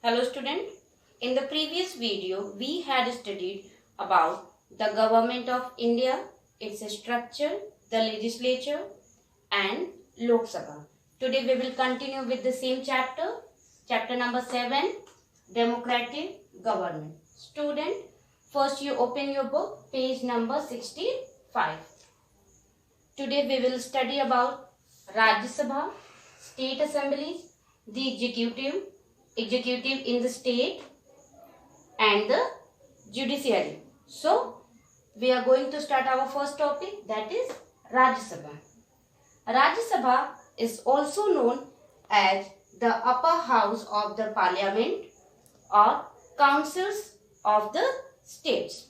Hello student, in the previous video we had studied about the government of India, its structure, the legislature and Lok Sabha. Today we will continue with the same chapter number 7, democratic government. Student, first you open your book, page number 65. Today we will study about Rajya Sabha, state assemblies, the executive in the state and the judiciary. So we are going to start our first topic, that is Rajya Sabha. Rajya Sabha is also known as the upper house of the parliament or councils of the states.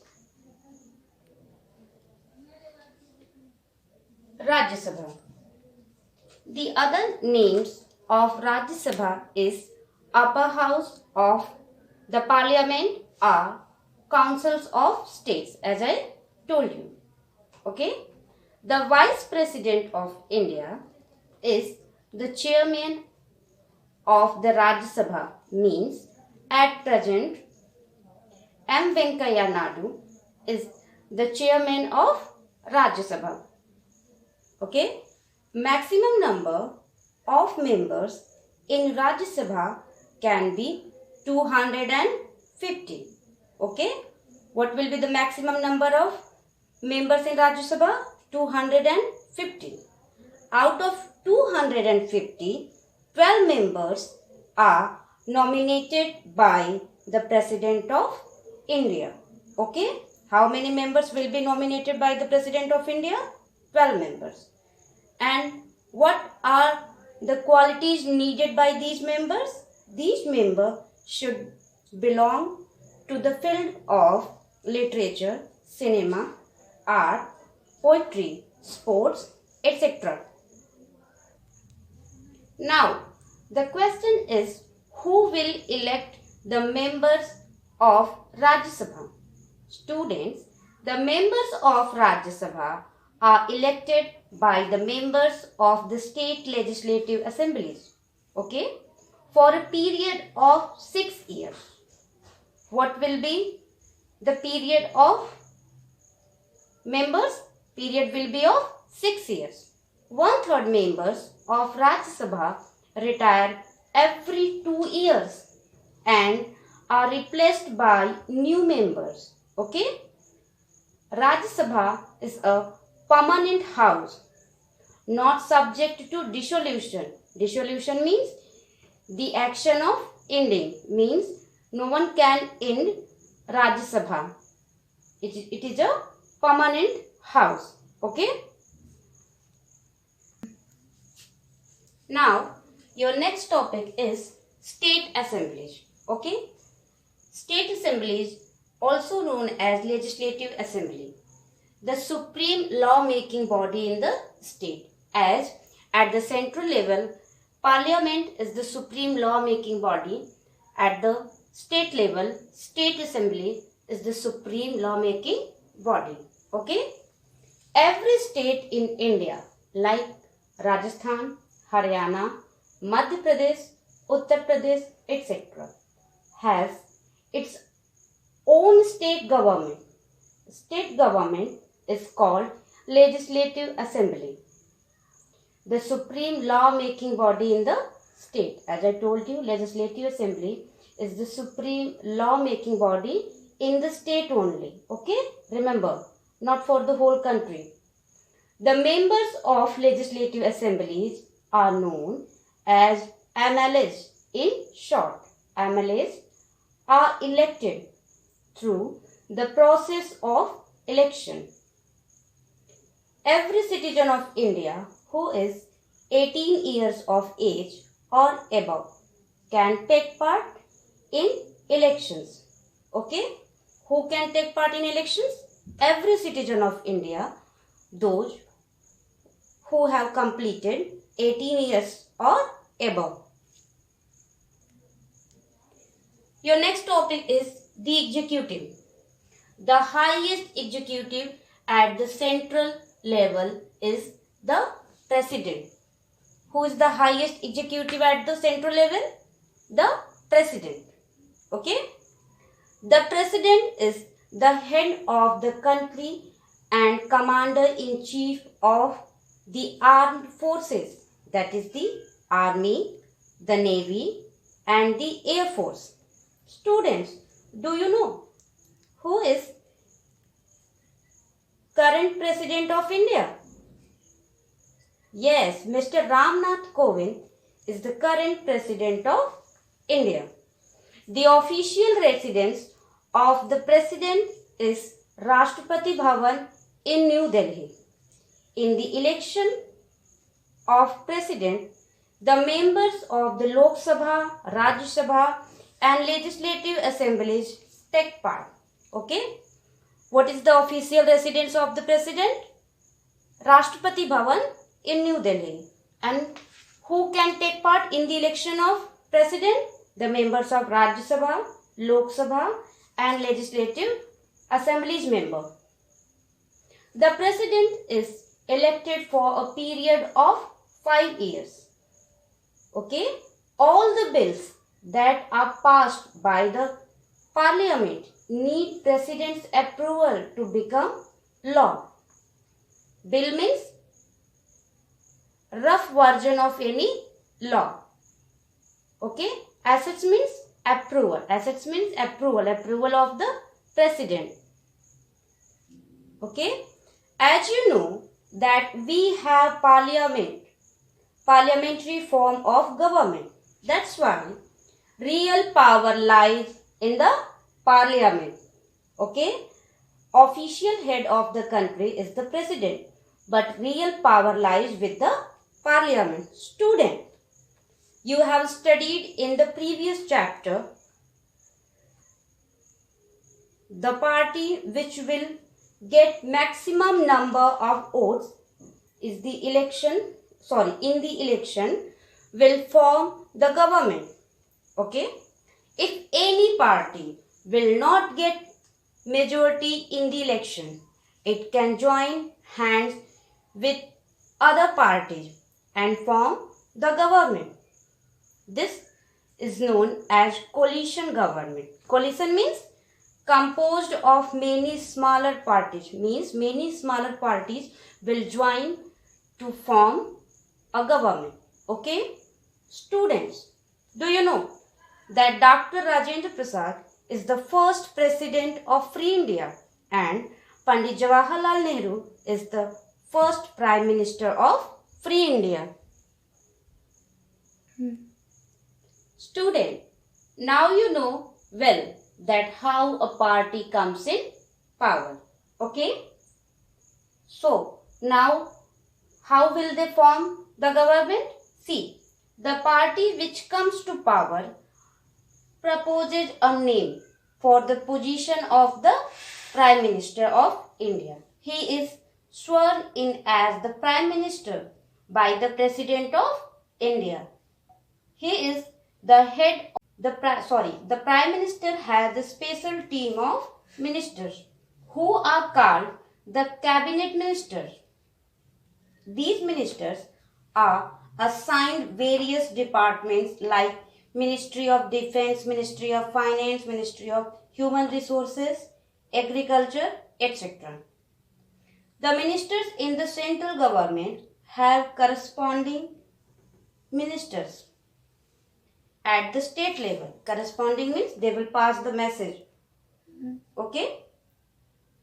Rajya Sabha. The other names of Rajya Sabha is upper house of the parliament or councils of states, as I told you. Okay. The vice president of India is the chairman of the Rajya Sabha, means at present M. Venkaiah Naidu is the chairman of Rajya Sabha. Okay. Maximum number of members in Rajya Sabha can be 250. Okay. What will be the maximum number of members in Rajya Sabha? 250. Out of 250, 12 members are nominated by the President of India. Okay. How many members will be nominated by the President of India? 12 members. And what are the qualities needed by these members? These members should belong to the field of literature, cinema, art, poetry, sports, etc. Now, the question is, who will elect the members of Rajya Sabha? Students, the members of Rajya Sabha are elected by the members of the state legislative assemblies. Okay? For a period of 6 years. What will be the period of members? Period will be of 6 years. 1/3 members of Rajya Sabha retire every 2 years and are replaced by new members. Okay? Rajya Sabha is a permanent house, not subject to dissolution. Dissolution means the action of ending, means no one can end Rajya Sabha. It is a permanent house. Okay. Now, your next topic is state assemblies. Okay. State assemblies, also known as legislative assembly, the supreme law-making body in the state. As at the central level, Parliament is the supreme law-making body. At the state level, State Assembly is the supreme law-making body. Okay? Every state in India, like Rajasthan, Haryana, Madhya Pradesh, Uttar Pradesh, etc., has its own state government. State government is called Legislative Assembly, the supreme law-making body in the state. As I told you, Legislative Assembly is the supreme law-making body in the state only. Okay? Remember, not for the whole country. The members of Legislative Assemblies are known as MLAs. In short, MLAs are elected through the process of election. Every citizen of India who is 18 years of age or above can take part in elections. Okay? Who can take part in elections? Every citizen of India, those who have completed 18 years or above. Your next topic is the executive. The highest executive at the central level is the president. Who is the highest executive at the central level? The president. Okay? The president is the head of the country and commander-in-chief of the armed forces, that is the army, the navy and the air force. Students, do you know who is current president of India? Yes, Mr. Ramnath Kovind is the current president of India. The official residence of the president is Rashtrapati Bhavan in New Delhi. In the election of president, the members of the Lok Sabha, Rajya Sabha and Legislative Assemblies take part. Okay? What is the official residence of the president? Rashtrapati Bhavan in New Delhi. And who can take part in the election of president? The members of Rajya Sabha, Lok Sabha and Legislative Assemblies member. The president is elected for a period of 5 years. Okay? All the bills that are passed by the parliament need president's approval to become law. Bill means rough version of any law. Okay? Assets means approval. Assets means approval. Approval of the president. Okay? As you know that we have parliamentary form of government. That's why real power lies in the parliament. Okay? Official head of the country is the president, but real power lies with the parliament. Student, you have studied in the previous chapter the party which will get maximum number of votes is the election will form the government. Okay? If any party will not get majority in the election, it can join hands with other parties and form the government. This is known as coalition government. Coalition means composed of many smaller parties. Means many smaller parties will join to form a government. Okay? Students, do you know that Dr. Rajendra Prasad is the first president of Free India and Pandit Jawaharlal Nehru is the first Prime Minister of Free India? Student, now you know well that how a party comes in power. Okay? So, now how will they form the government? See, the party which comes to power proposes a name for the position of the Prime Minister of India. He is sworn in as the Prime Minister by the President of India. He is the head of the Prime Minister has a special team of ministers who are called the Cabinet Ministers. These ministers are assigned various departments like Ministry of Defense, Ministry of Finance, Ministry of Human Resources, Agriculture, etc. The ministers in the central government have corresponding ministers at the state level. Corresponding means they will pass the message. Okay?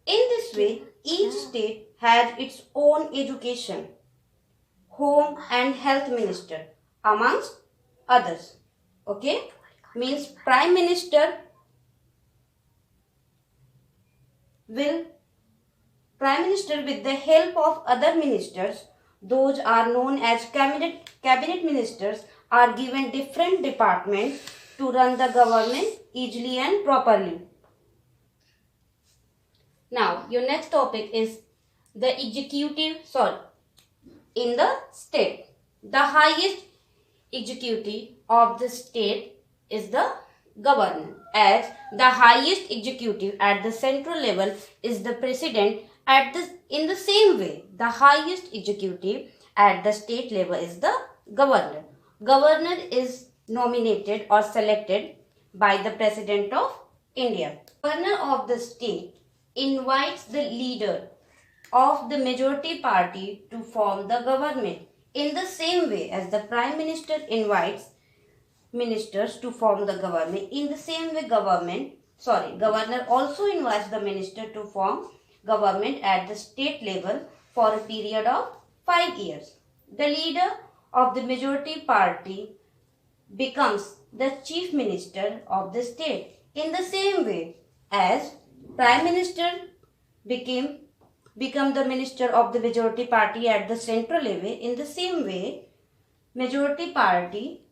In this way, each state has its own education, home and health minister amongst others. Okay? Means Prime Minister with the help of other ministers, those are known as cabinet ministers, are given different departments to run the government easily and properly. Now, your next topic is the executive, in the state. The highest executive of the state is the governor, as the highest executive at the central level is the president. In the same way, the highest executive at the state level is the governor. Governor is nominated or selected by the President of India. Governor of the state invites the leader of the majority party to form the government in the same way as the Prime Minister invites ministers to form the government. In the same way, governor also invites the minister to form government at the state level for a period of 5 years. The leader of the majority party becomes the chief minister of the state. In the same way as prime minister become the minister of the majority party at the central level, in the same way majority party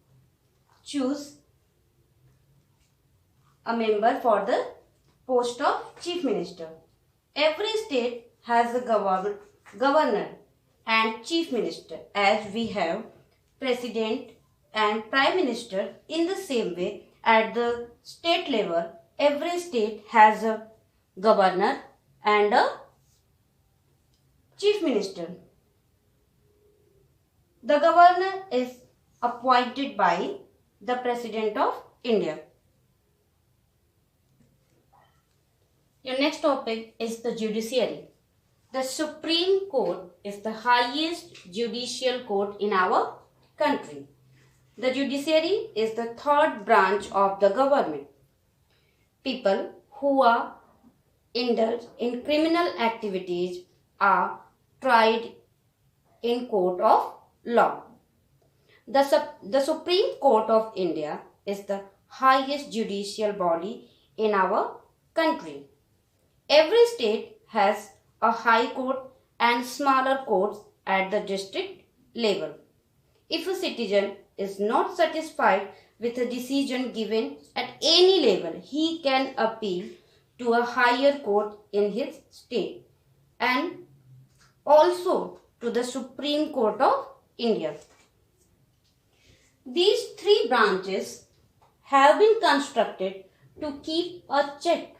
choose a member for the post of chief minister. Every state has a governor and chief minister, as we have president and prime minister. In the same way, at the state level, every state has a governor and a chief minister. The governor is appointed by the President of India. Your next topic is the judiciary. The Supreme Court is the highest judicial court in our country. The judiciary is the third branch of the government. People who are indulged in criminal activities are tried in court of law. The Supreme Court of India is the highest judicial body in our country. Every state has a high court and smaller courts at the district level. If a citizen is not satisfied with a decision given at any level, he can appeal to a higher court in his state and also to the Supreme Court of India. These three branches have been constructed to keep a check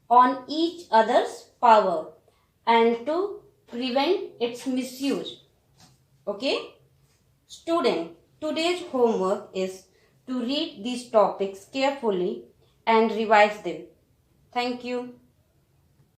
on each other's power and to prevent its misuse. Okay? Student, today's homework is to read these topics carefully and revise them. Thank you.